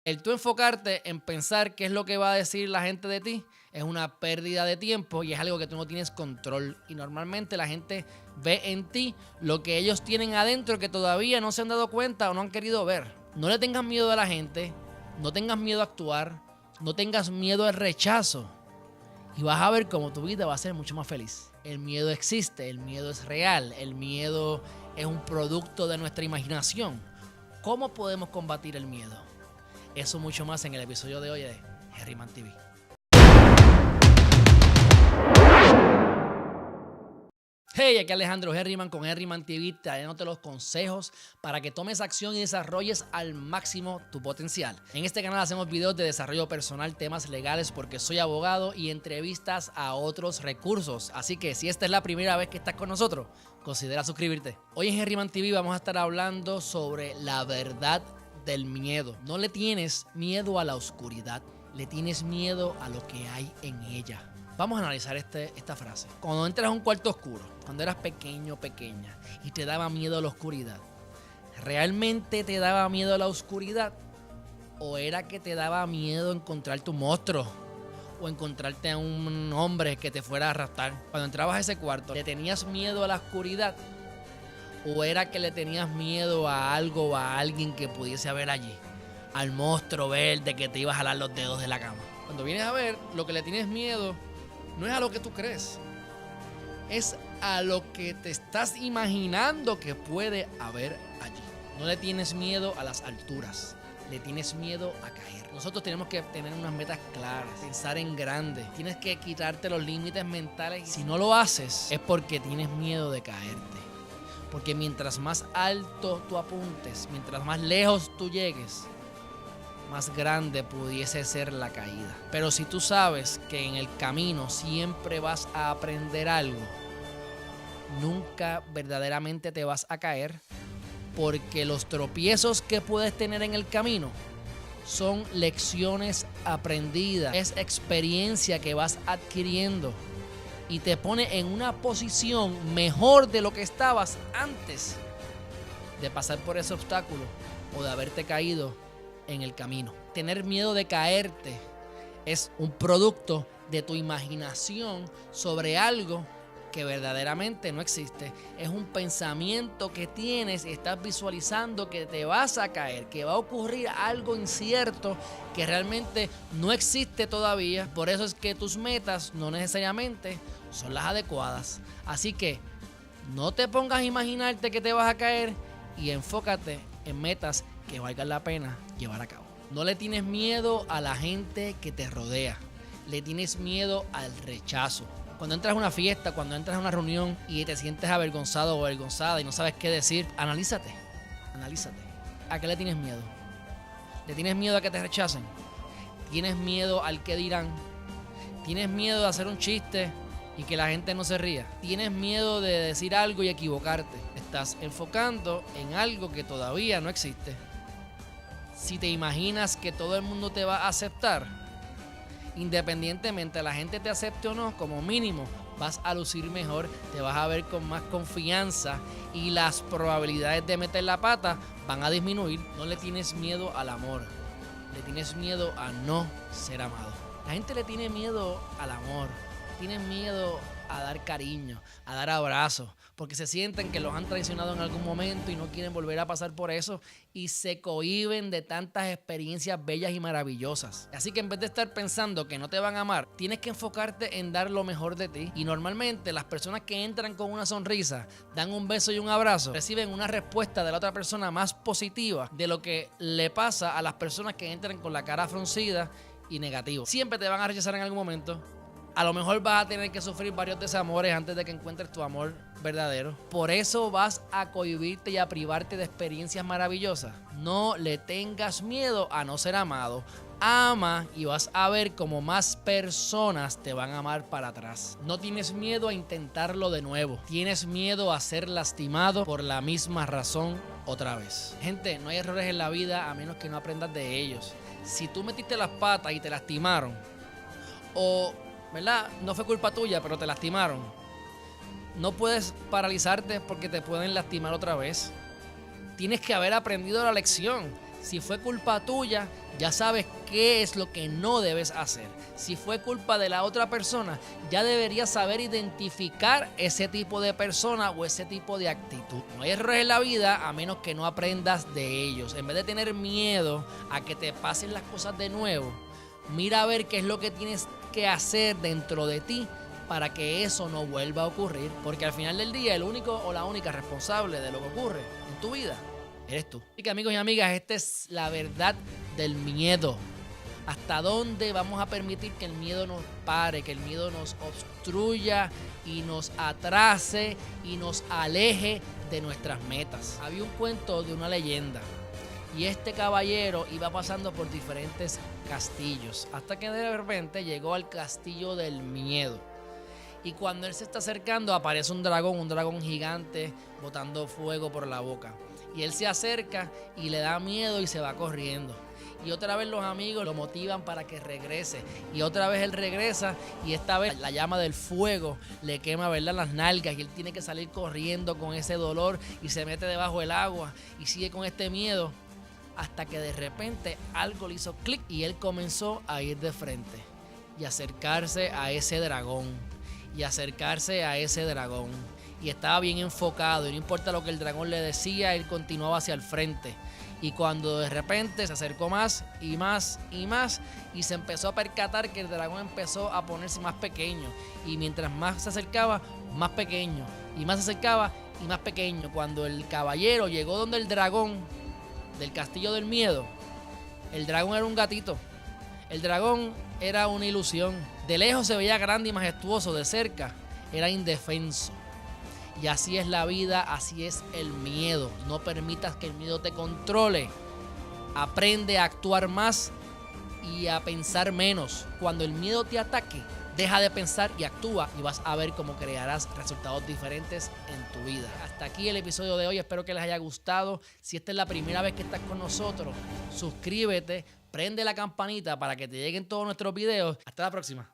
El tú enfocarte en pensar qué es lo que va a decir la gente de ti es una pérdida de tiempo y es algo que tú no tienes control. Y normalmente la gente ve en ti lo que ellos tienen adentro que todavía no se han dado cuenta o no han querido ver. No le tengas miedo a la gente, no tengas miedo a actuar, no tengas miedo al rechazo. Y vas a ver cómo tu vida va a ser mucho más feliz. El miedo existe, el miedo es real, el miedo es un producto de nuestra imaginación. ¿Cómo podemos combatir el miedo? Eso mucho más en el episodio de hoy de Herryman TV. Hey, aquí Alejandro Herryman con Herryman TV, trayéndote los consejos para que tomes acción y desarrolles al máximo tu potencial. En este canal hacemos videos de desarrollo personal, temas legales porque soy abogado y entrevistas a otros recursos. Así que si esta es la primera vez que estás con nosotros, considera suscribirte. Hoy en Herryman TV vamos a estar hablando sobre la verdad del miedo. No le tienes miedo a la oscuridad, le tienes miedo a lo que hay en ella. Vamos a analizar esta frase. Cuando entras a un cuarto oscuro, cuando eras pequeño, pequeña, y te daba miedo la oscuridad, ¿realmente te daba miedo la oscuridad? ¿O era que te daba miedo encontrarte un monstruo? ¿O encontrarte a un hombre que te fuera a arrastrar? Cuando entrabas a ese cuarto, ¿le tenías miedo a la oscuridad? ¿O era que le tenías miedo a algo o a alguien que pudiese haber allí? Al monstruo verde que te iba a jalar los dedos de la cama. Cuando vienes a ver, lo que le tienes miedo no es a lo que tú crees, es a lo que te estás imaginando que puede haber allí. No le tienes miedo a las alturas, le tienes miedo a caer. Nosotros tenemos que tener unas metas claras, pensar en grande. Tienes que quitarte los límites mentales. Si no lo haces, es porque tienes miedo de caerte. Porque mientras más alto tú apuntes, mientras más lejos tú llegues, más grande pudiese ser la caída. Pero si tú sabes que en el camino siempre vas a aprender algo, nunca verdaderamente te vas a caer, porque los tropiezos que puedes tener en el camino son lecciones aprendidas, es experiencia que vas adquiriendo y te pone en una posición mejor de lo que estabas antes de pasar por ese obstáculo o de haberte caído en el camino. Tener miedo de caerte es un producto de tu imaginación sobre algo que verdaderamente no existe. Es un pensamiento que tienes y estás visualizando que te vas a caer, que va a ocurrir algo incierto que realmente no existe todavía. Por eso es que tus metas no necesariamente son las adecuadas. Así que no te pongas a imaginarte que te vas a caer y enfócate en metas que valgan la pena llevar a cabo. No le tienes miedo a la gente que te rodea, le tienes miedo al rechazo. Cuando entras a una fiesta, cuando entras a una reunión y te sientes avergonzado o avergonzada y no sabes qué decir, analízate. ¿A qué le tienes miedo? ¿Le tienes miedo a que te rechacen? ¿Tienes miedo al qué dirán? ¿Tienes miedo de hacer un chiste y que la gente no se ría? ¿Tienes miedo de decir algo y equivocarte? Estás enfocando en algo que todavía no existe. Si te imaginas que todo el mundo te va a aceptar, independientemente la gente te acepte o no, como mínimo vas a lucir mejor, te vas a ver con más confianza y las probabilidades de meter la pata van a disminuir. No le tienes miedo al amor, le tienes miedo a no ser amado. La gente le tiene miedo al amor, tienen miedo a dar cariño, a dar abrazos, porque se sienten que los han traicionado en algún momento y no quieren volver a pasar por eso y se cohíben de tantas experiencias bellas y maravillosas. Así que en vez de estar pensando que no te van a amar, tienes que enfocarte en dar lo mejor de ti. Y normalmente las personas que entran con una sonrisa, dan un beso y un abrazo, reciben una respuesta de la otra persona más positiva de lo que le pasa a las personas que entran con la cara fruncida y negativo. Siempre te van a rechazar en algún momento. A lo mejor vas a tener que sufrir varios desamores antes de que encuentres tu amor verdadero. Por eso vas a cohibirte y a privarte de experiencias maravillosas. No le tengas miedo a no ser amado. Ama y vas a ver cómo más personas te van a amar para atrás. No tienes miedo a intentarlo de nuevo. Tienes miedo a ser lastimado por la misma razón otra vez. Gente, no hay errores en la vida a menos que no aprendas de ellos. Si tú metiste las patas y te lastimaron, o ¿verdad? No fue culpa tuya, pero te lastimaron, no puedes paralizarte porque te pueden lastimar otra vez. Tienes que haber aprendido la lección. Si fue culpa tuya, ya sabes qué es lo que no debes hacer. Si fue culpa de la otra persona, ya deberías saber identificar ese tipo de persona o ese tipo de actitud. No hay errores en la vida a menos que no aprendas de ellos. En vez de tener miedo a que te pasen las cosas de nuevo, mira a ver qué es lo que tienes que hacer dentro de ti para que eso no vuelva a ocurrir. Porque al final del día, el único o la única responsable de lo que ocurre en tu vida eres tú. Así que, amigos y amigas, esta es la verdad del miedo. ¿Hasta dónde vamos a permitir que el miedo nos pare, que el miedo nos obstruya y nos atrase y nos aleje de nuestras metas? Había un cuento de una leyenda y este caballero iba pasando por diferentes castillos hasta que de repente llegó al castillo del miedo. Y cuando él se está acercando aparece un dragón gigante botando fuego por la boca. Y él se acerca y le da miedo y se va corriendo. Y otra vez los amigos lo motivan para que regrese. Y otra vez él regresa y esta vez la llama del fuego le quema, ¿verdad?, las nalgas. Y él tiene que salir corriendo con ese dolor y se mete debajo del agua y sigue con este miedo. Hasta que de repente algo le hizo clic y él comenzó a ir de frente y acercarse a ese dragón. Y acercarse a ese dragón. Y estaba bien enfocado y no importa lo que el dragón le decía, él continuaba hacia el frente. Y cuando de repente se acercó más y más y más y se empezó a percatar que el dragón empezó a ponerse más pequeño. Y mientras más se acercaba, más pequeño. Y más se acercaba y más pequeño. Cuando el caballero llegó donde el dragón del castillo del miedo, el dragón era un gatito. El dragón era una ilusión. De lejos se veía grande y majestuoso, de cerca era indefenso. Y así es la vida, así es el miedo. No permitas que el miedo te controle. Aprende a actuar más y a pensar menos. Cuando el miedo te ataque, deja de pensar y actúa y vas a ver cómo crearás resultados diferentes en tu vida. Hasta aquí el episodio de hoy. Espero que les haya gustado. Si esta es la primera vez que estás con nosotros, suscríbete, prende la campanita para que te lleguen todos nuestros videos. Hasta la próxima.